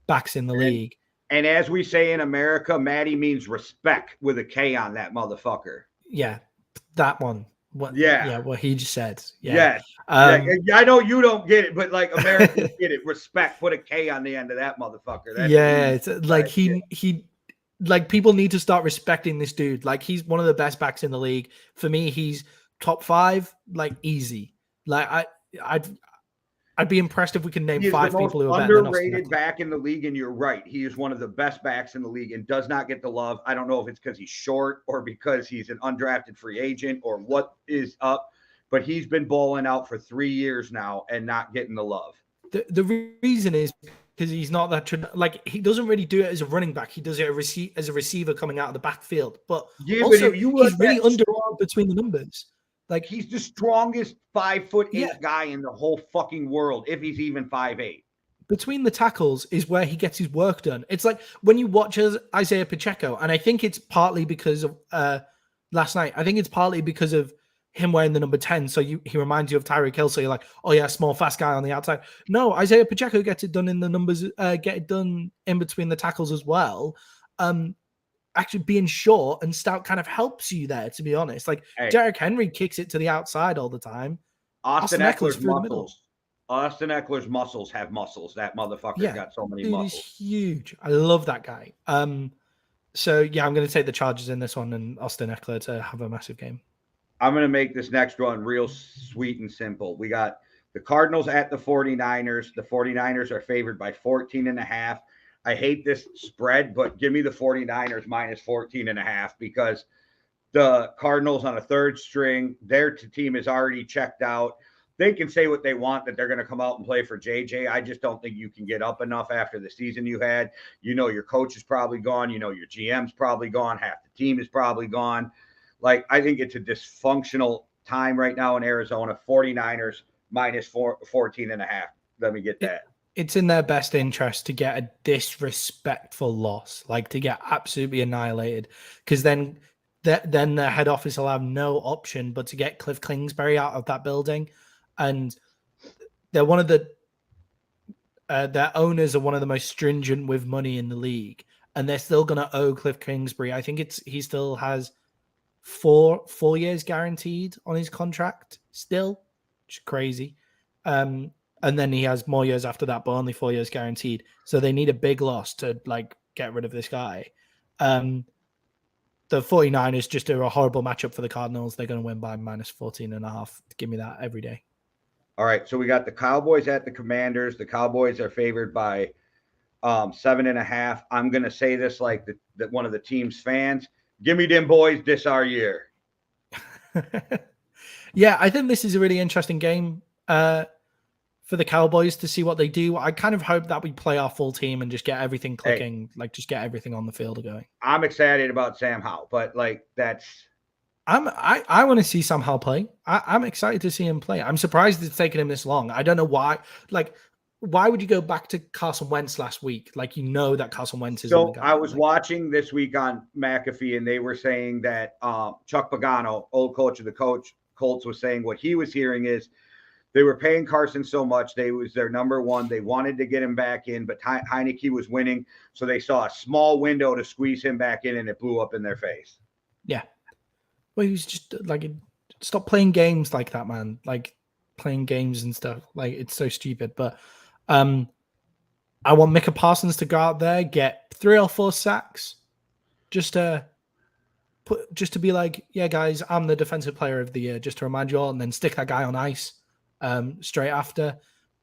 backs in the league. And as we say in America, Matty means respect with a K on that motherfucker. Yeah, that one. What he just said. Yeah. Yes. I know you don't get it, but like Americans get it. Respect. Put a K on the end of that motherfucker. That's it's like he like people need to start respecting this dude. Like he's one of the best backs in the league. For me, he's top 5, like easy. Like I'd be impressed if we can name 5 people who are better than underrated back in the league, and you're right. He is one of the best backs in the league and does not get the love. I don't know if it's because he's short or because he's an undrafted free agent or what is up, but he's been balling out for 3 years now and not getting the love. The reason is because he's not that like he doesn't really do it as a running back. He does it as a receiver coming out of the backfield. But also, he's really under between the numbers. Like he's the strongest 5'8" guy in the whole fucking world, if he's even 5'8". Between the tackles is where he gets his work done. It's like when you watch Isaiah Pacheco, and I think it's partly because of last night. I think it's partly because of him wearing the number 10. So he reminds you of Tyreek Hill. So you're like, oh yeah, small, fast guy on the outside. No, Isaiah Pacheco gets it done in the numbers, get it done in between the tackles as well. Actually being short and stout kind of helps you there, to be honest. Like Derrick Henry kicks it to the outside all the time. Austin Eckler's through the middle. Austin Eckler's muscles have muscles. That motherfucker's got so many muscles. He's huge. I love that guy. So yeah, I'm going to take the Chargers in this one and Austin Eckler to have a massive game. I'm going to make this next one real sweet and simple. We got the Cardinals at the 49ers. The 49ers are favored by 14.5. I hate this spread, but give me the 49ers minus 14.5 because the Cardinals on a third string, their team is already checked out. They can say what they want, that they're going to come out and play for JJ. I just don't think you can get up enough after the season you had. You know, your coach is probably gone. You know, your GM's probably gone. Half the team is probably gone. Like, I think it's a dysfunctional time right now in Arizona. 49ers minus 14.5. Let me get that. It's in their best interest to get a disrespectful loss, like to get absolutely annihilated, because then the head office will have no option but to get Cliff Kingsbury out of that building. And they're one of their owners are one of the most stringent with money in the league, and they're still going to owe Cliff Kingsbury. I think he still has four years guaranteed on his contract still, which is crazy. And then he has more years after that, but only 4 years guaranteed. So they need a big loss to like get rid of this guy. The 49ers just are a horrible matchup for the Cardinals. They're going to win by minus 14.5. Give me that every day. All right. So we got the Cowboys at the Commanders. The Cowboys are favored by 7.5. I'm going to say this like that one of the team's fans. Give me them boys this our year. Yeah, I think this is a really interesting game. For the Cowboys to see what they do. I kind of hope that we play our full team and just get everything clicking, like just get everything on the field going. I'm excited about Sam Howell, but like I want to see Sam Howell play. I'm excited to see him play. I'm surprised it's taken him this long. I don't know why. Like, why would you go back to Carson Wentz last week? Like, you know that Carson Wentz is. So I was watching this week on McAfee, and they were saying that Chuck Pagano, old coach of the Colts, was saying what he was hearing is they were paying Carson so much. They was their number one. They wanted to get him back in, but Heineke was winning. So they saw a small window to squeeze him back in, and it blew up in their face. Yeah. Well, he was just like, stop playing games like that, man. Like playing games and stuff. Like, it's so stupid. But I want Micah Parsons to go out there, get 3 or 4 sacks just to be like, yeah, guys, I'm the defensive player of the year, just to remind you all, and then stick that guy on ice. Straight after,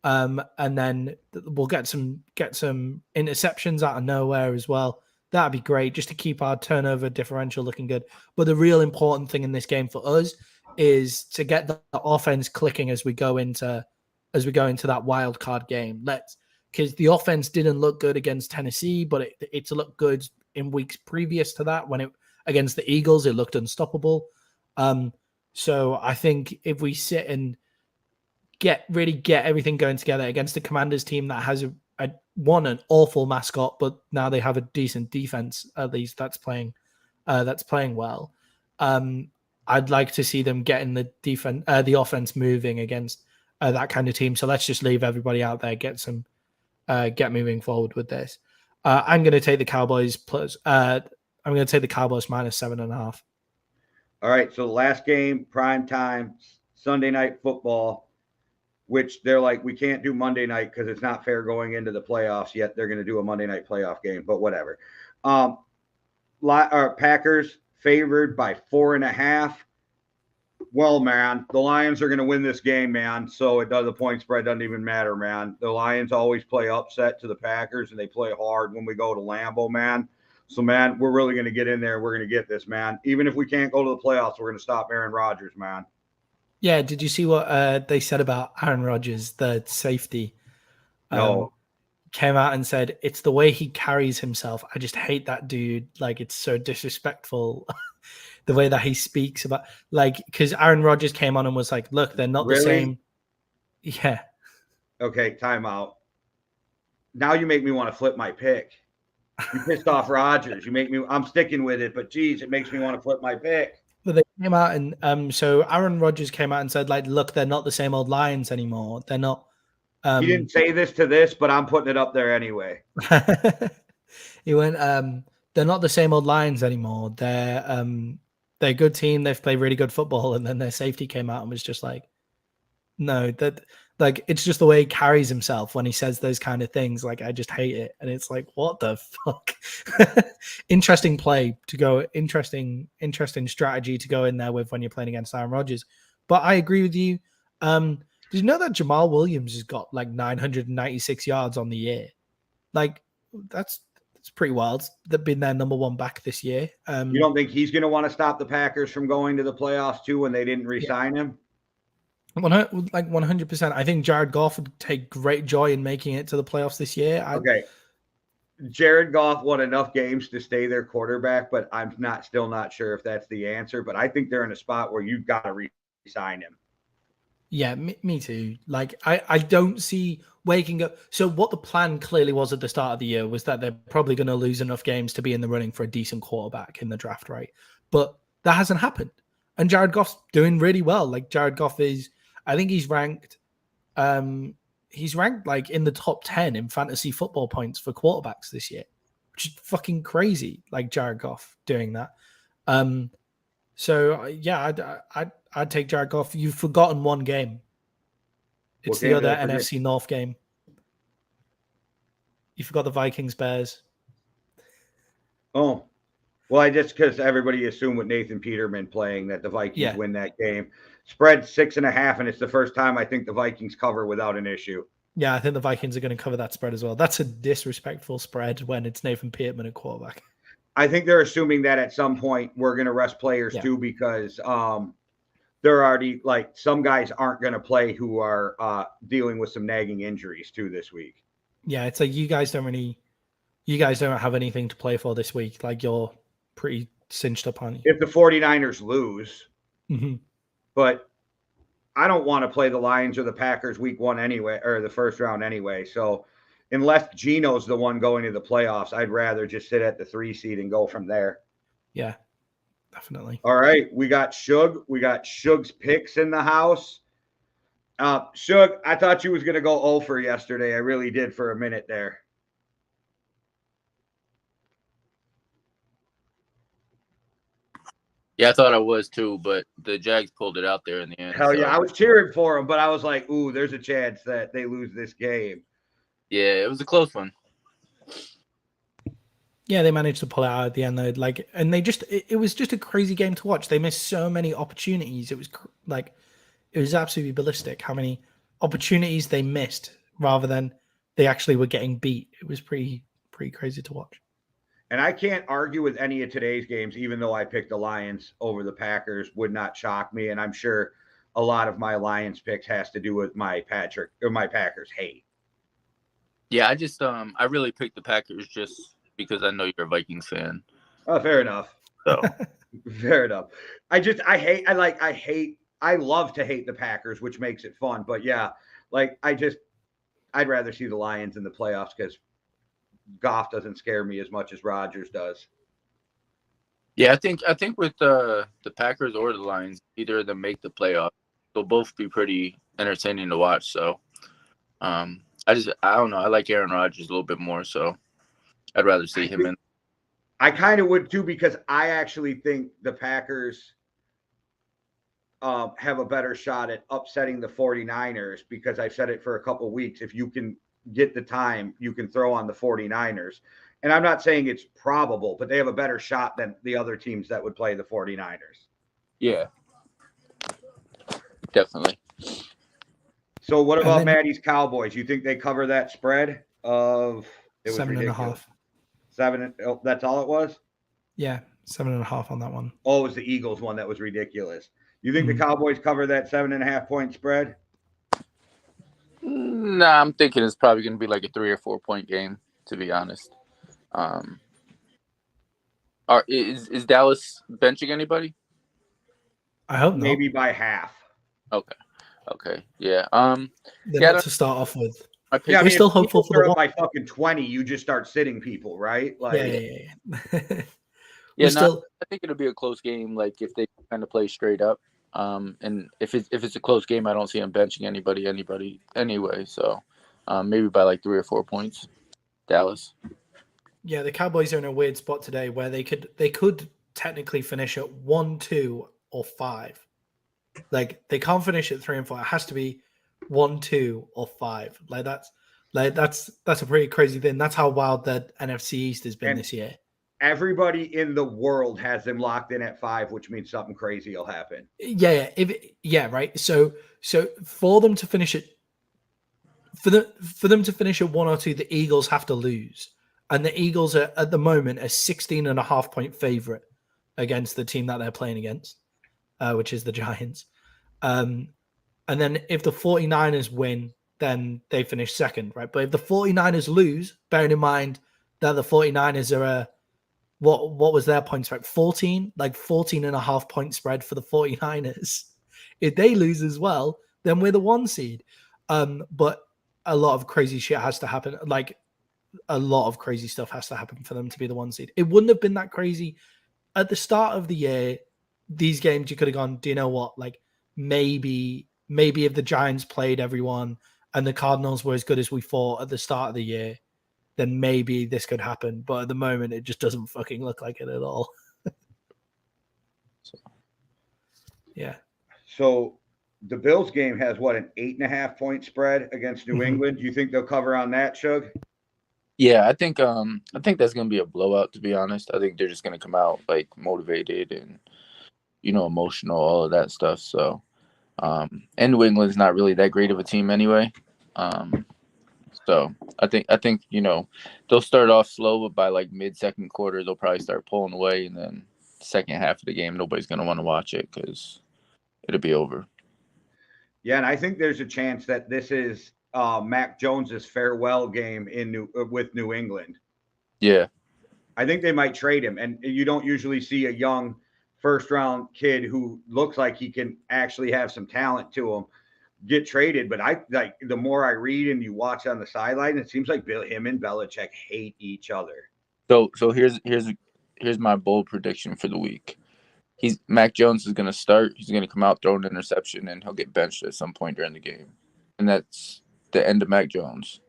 and then we'll get some interceptions out of nowhere as well. That'd be great, just to keep our turnover differential looking good. But the real important thing in this game for us is to get the offense clicking as we go into that wild card game. Because the offense didn't look good against Tennessee, but it's looked good in weeks previous to that. When it against the Eagles, it looked unstoppable. So I think if we sit and get everything going together against a Commanders team that has an awful mascot, but now they have a decent defense, at least that's playing well. I'd like to see them getting the offense moving against that kind of team. So let's just leave everybody out there, get moving forward with this. I'm going to take the Cowboys minus 7.5. All right, so the last game, prime time, Sunday night football, which they're like, we can't do Monday night because it's not fair going into the playoffs yet. They're going to do a Monday night playoff game, but whatever. Packers favored by 4.5. Well, man, the Lions are going to win this game, man. So the point spread doesn't even matter, man. The Lions always play upset to the Packers, and they play hard when we go to Lambeau, man. So, man, we're really going to get in there. We're going to get this, man. Even if we can't go to the playoffs, we're going to stop Aaron Rodgers, man. Yeah, did you see what they said about Aaron Rodgers, the safety? No. Came out and said, it's the way he carries himself. I just hate that dude. Like, it's so disrespectful. The way that he speaks about, like, because Aaron Rodgers came on and was like, look, they're not the same. Yeah. Okay, timeout. Now you make me want to flip my pick. You pissed off Rodgers. I'm sticking with it, but geez, it makes me want to flip my pick. But they came out and so Aaron Rodgers came out and said, like, look, they're not the same old Lions anymore. They're not. He didn't say this to this, but I'm putting it up there anyway. He went, they're not the same old Lions anymore. They're a good team. They've played really good football. And then their safety came out and was just like, no, that, like, it's just the way he carries himself when he says those kind of things. Like, I just hate it. And it's like, what the fuck? Interesting play to go, interesting strategy to go in there with when you're playing against Aaron Rodgers. But I agree with you. Did you know that Jamal Williams has got like 996 yards on the year? Like, that's pretty wild. They've been their number one back this year. You don't think he's going to want to stop the Packers from going to the playoffs too when they didn't re-sign him? 100%. I think Jared Goff would take great joy in making it to the playoffs this year. Okay. Jared Goff won enough games to stay their quarterback, but I'm still not sure if that's the answer. But I think they're in a spot where you've got to re-sign him. Yeah, me too. Like, I don't see waking up. So what the plan clearly was at the start of the year was that they're probably going to lose enough games to be in the running for a decent quarterback in the draft, right? But that hasn't happened. And Jared Goff's doing really well. Like, Jared Goff is, I think he's ranked like in the top 10 in fantasy football points for quarterbacks this year, which is fucking crazy. Like, Jared Goff doing that. So yeah, I'd take Jared Goff. You've forgotten one game. It's the other NFC North game. You forgot the Vikings Bears. Oh, well, I just because everybody assumed with Nathan Peterman playing that the Vikings win that game. Spread 6.5, and it's the first time I think the Vikings cover without an issue. Yeah, I think the Vikings are going to cover that spread as well. That's a disrespectful spread when it's Nathan Peterman at quarterback. I think they're assuming that at some point we're going to rest players too because they're already like some guys aren't going to play who are dealing with some nagging injuries too this week. Yeah, it's like you guys don't have anything to play for this week. Like, you're pretty cinched up on you. If the 49ers lose, mm-hmm. But I don't want to play the Lions or the Packers week one anyway, or the first round anyway. So unless Geno's the one going to the playoffs, I'd rather just sit at the 3 seed and go from there. Yeah, definitely. All right. We got Shug. We got Shug's picks in the house. Shug, I thought you was going to go 0 for yesterday. I really did for a minute there. Yeah, I thought I was too, but the Jags pulled it out there in the end. Hell yeah. I was cheering for them, but I was like, ooh, there's a chance that they lose this game. Yeah, it was a close one. Yeah, they managed to pull it out at the end though. Like, and it was just a crazy game to watch. They missed so many opportunities. It was absolutely ballistic how many opportunities they missed rather than they actually were getting beat. It was pretty crazy to watch. And I can't argue with any of today's games, even though I picked the Lions over the Packers, would not shock me. And I'm sure a lot of my Lions picks has to do with my Packers hate. Yeah, I really picked the Packers just because I know you're a Vikings fan. Oh, fair enough. So fair enough. I hate I love to hate the Packers, which makes it fun. But yeah, like I'd rather see the Lions in the playoffs because Goff doesn't scare me as much as Rodgers does. Yeah, I think with the Packers or the Lions, either of them make the playoffs, they'll both be pretty entertaining to watch. So, I don't know. I like Aaron Rodgers a little bit more, so I'd rather see him in. I kind of would too because I actually think the Packers have a better shot at upsetting the 49ers because I've said it for a couple of weeks. If you can get the time, you can throw on the 49ers. And I'm not saying it's probable, but they have a better shot than the other teams that would play the 49ers. Yeah, definitely. So what about Maddie's Cowboys? You think they cover that spread of it was 7.5? 7. Oh, that's all it was? Yeah, 7.5 on that one. Oh, it was the Eagles one that was ridiculous. You think the Cowboys cover that 7.5 point spread? Nah, I'm thinking it's probably going to be like a 3 or 4 point game, to be honest. Is Dallas benching anybody? I hope not. Maybe by half. Okay. Yeah. Not to start off with. Yeah, we're still hopeful for the up by fucking 20. You just start sitting people, right? Like, yeah. I think it'll be a close game. Like if they kind of play straight up. And if it's a close game, I don't see them benching anybody anyway. So maybe by like 3 or 4 points, Dallas. Yeah, the Cowboys are in a weird spot today where they could technically finish at 1, 2, or 5. Like they can't finish at 3 and 4. It has to be 1, 2, or 5. That's a pretty crazy thing. That's how wild the NFC East has been this year. Everybody in the world has them locked in at 5, which means something crazy will happen. Yeah, right. So for them to finish at 1 or 2, the Eagles have to lose, and the Eagles are at the moment a 16.5 point favorite against the team that they're playing against, which is the Giants. And then if the 49ers win, then they finish second, right? But if the 49ers lose, bearing in mind that the 49ers are what was their point spread? 14.5 point spread for the 49ers. If they lose as well, then we're the 1 seed. But a lot of crazy shit has to happen. Like a lot of crazy stuff has to happen for them to be the 1 seed. It wouldn't have been that crazy at the start of the year. These games you could have gone, do you know what? Like maybe if the Giants played everyone and the Cardinals were as good as we thought at the start of the year, then maybe this could happen. But at the moment, it just doesn't fucking look like it at all. Yeah. So the Bills game has an 8.5 point spread against New England. Do you think they'll cover on that, Shug? Yeah, I think that's gonna be a blowout, to be honest. I think they're just gonna come out like motivated and emotional, all of that stuff. So and New England's not really that great of a team anyway. So I think they'll start off slow, but by like mid-second quarter they'll probably start pulling away, and then second half of the game nobody's gonna want to watch it because it'll be over. Yeah, and I think there's a chance that this is Mac Jones's farewell game with New England. Yeah, I think they might trade him, and you don't usually see a young first-round kid who looks like he can actually have some talent to him get traded. But the more I read and you watch on the sideline, it seems like him and Belichick hate each other. So here's my bold prediction for the week. Mac Jones is going to start. He's going to come out, throw an interception, and he'll get benched at some point during the game. And that's the end of Mac Jones.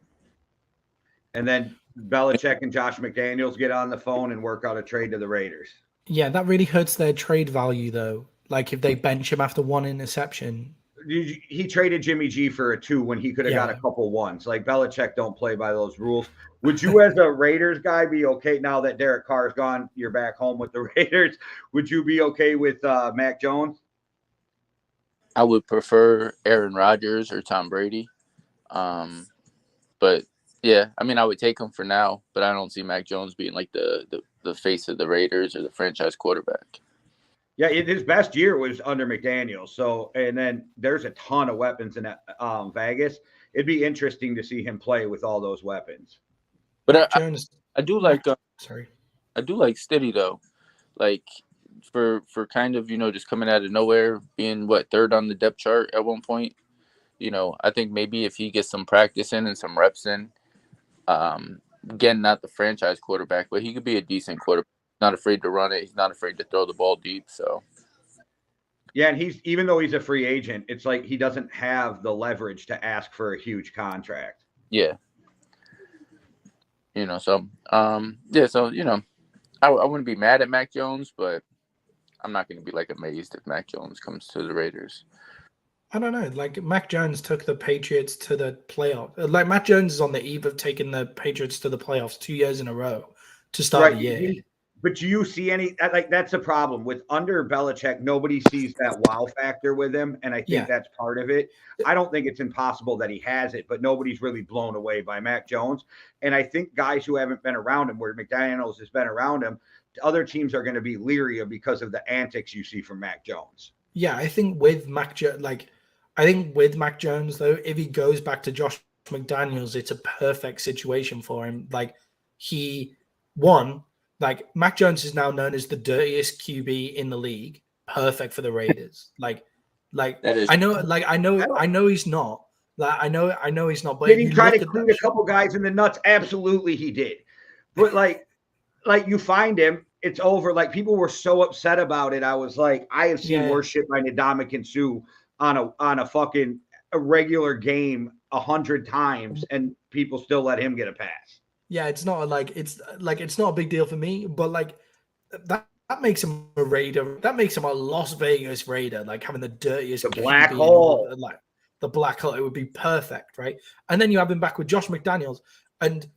And then Belichick and Josh McDaniels get on the phone and work out a trade to the Raiders. Yeah, that really hurts their trade value, though. Like if they bench him after 1 interception. He traded Jimmy G for a 2 when he could have got a couple 1s. Like Belichick don't play by those rules. Would you, as a Raiders guy, be okay now that Derek Carr's gone? You're back home with the Raiders. Would you be okay with Mac Jones? I would prefer Aaron Rodgers or Tom Brady. But yeah, I mean, I would take him for now, but I don't see Mac Jones being like the face of the Raiders or the franchise quarterback. Yeah, his best year was under McDaniels. So, and then there's a ton of weapons in Vegas. It'd be interesting to see him play with all those weapons. But I do like sorry. I do like Stiddy though. Like for kind of, just coming out of nowhere, being third on the depth chart at one point. I think maybe if he gets some practice in and some reps in, again, not the franchise quarterback, but he could be a decent quarterback. Not afraid to run it. He's not afraid to throw the ball deep. So, yeah, and even though he's a free agent, it's like he doesn't have the leverage to ask for a huge contract. Yeah. So I wouldn't be mad at Mac Jones, but I'm not going to be like amazed if Mac Jones comes to the Raiders. I don't know. Like, Mac Jones took the Patriots to the playoff. Like, Mac Jones is on the eve of taking the Patriots to the playoffs 2 years in a row to start the year. But do you see any, like, that's the problem with under Belichick, nobody sees that wow factor with him. And I think that's part of it. I don't think it's impossible that he has it, but nobody's really blown away by Mac Jones. And I think guys who haven't been around him, where McDaniels has been around him, other teams are going to be leery of because of the antics you see from Mac Jones. Yeah, I think with Mac Jones, though, if he goes back to Josh McDaniels, it's a perfect situation for him. Like, Mac Jones is now known as the dirtiest QB in the league. Perfect for the Raiders. I know he's not. I know he's not. But did he try to clean a couple guys in the nuts? Absolutely, he did. But like you find him, it's over. Like, people were so upset about it. I was like, I have seen worse shit by Ndamukong Suh on a regular game 100 times, and people still let him get a pass. Yeah, it's not it's not a big deal for me, but that makes him a Raider. That makes him a Las Vegas Raider, like having the dirtiest black hole. The black hole. It would be perfect, right? And then you have him back with Josh McDaniels, and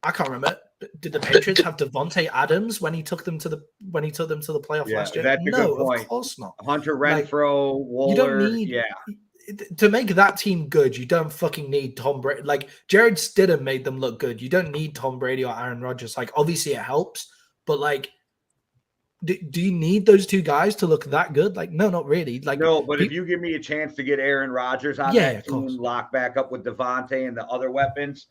I can't remember. Did the Patriots have Devontae Adams when he took them to the playoff last year? That's a good point. Of course not. Hunter Renfrow, Waller. You don't need to make that team good. You don't fucking need Tom Brady. Like, Jared Stidham made them look good. You don't need Tom Brady or Aaron Rodgers. Like, obviously it helps, but do you need those two guys to look that good? Like, no, not really. Like, no, but if you give me a chance to get Aaron Rodgers on that team, lock back up with Devontae and the other weapons,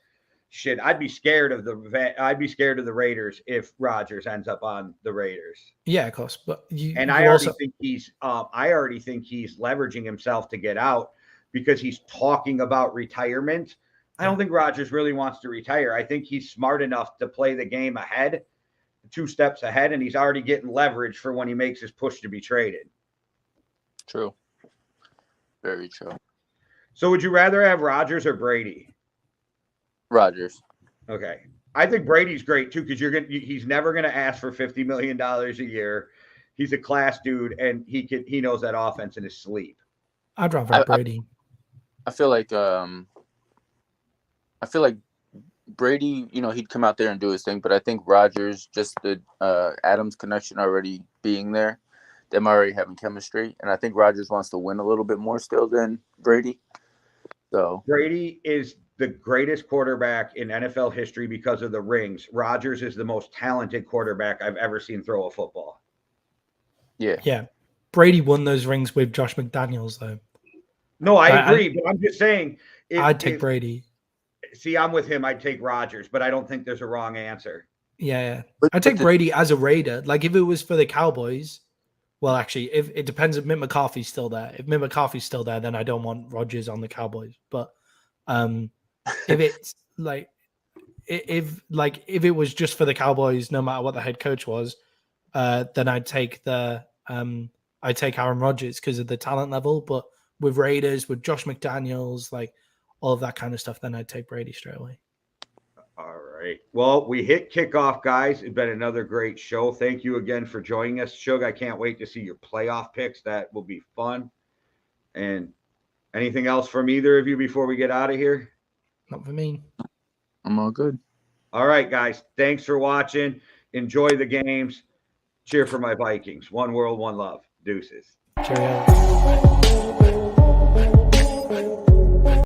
shit, I'd be scared of the Raiders if Rodgers ends up on the Raiders. Yeah, of course. But I already think he's leveraging himself to get out because he's talking about retirement. I don't think Rodgers really wants to retire. I think he's smart enough to play the game ahead, 2 steps ahead, and he's already getting leverage for when he makes his push to be traded. True. Very true. So would you rather have Rodgers or Brady? Rodgers. Okay. I think Brady's great too, because he's never gonna ask for $50 million a year. He's a class dude, and he knows that offense in his sleep. I'd rather have Brady. I feel like Brady, he'd come out there and do his thing, but I think Rodgers, just the Adams connection already being there, them already having chemistry, and I think Rodgers wants to win a little bit more still than Brady. So Brady is the greatest quarterback in NFL history because of the rings. Rodgers is the most talented quarterback I've ever seen throw a football. Yeah. Yeah. Brady won those rings with Josh McDaniels, though. No, I agree, but I'm just saying. I'd take Brady. See, I'm with him. I'd take Rodgers, but I don't think there's a wrong answer. Yeah. I'd take Brady as a Raider. Like, if it was for the Cowboys, well, actually, if it depends if Mitt McCarthy's still there. If Mitt McCarthy's still there, then I don't want Rodgers on the Cowboys. But if it's if it was just for the Cowboys, no matter what the head coach was, then I'd take Aaron Rodgers because of the talent level. But with Raiders, with Josh McDaniels, all of that kind of stuff, then I'd take Brady straight away. All right. Well, we hit kickoff, guys. It's been another great show. Thank you again for joining us, Shug. I can't wait to see your playoff picks. That will be fun. And anything else from either of you before we get out of here? Not for me. I'm all good. All right, guys. Thanks for watching. Enjoy the games. Cheer for my Vikings. One world, one love. Deuces. Cheerio.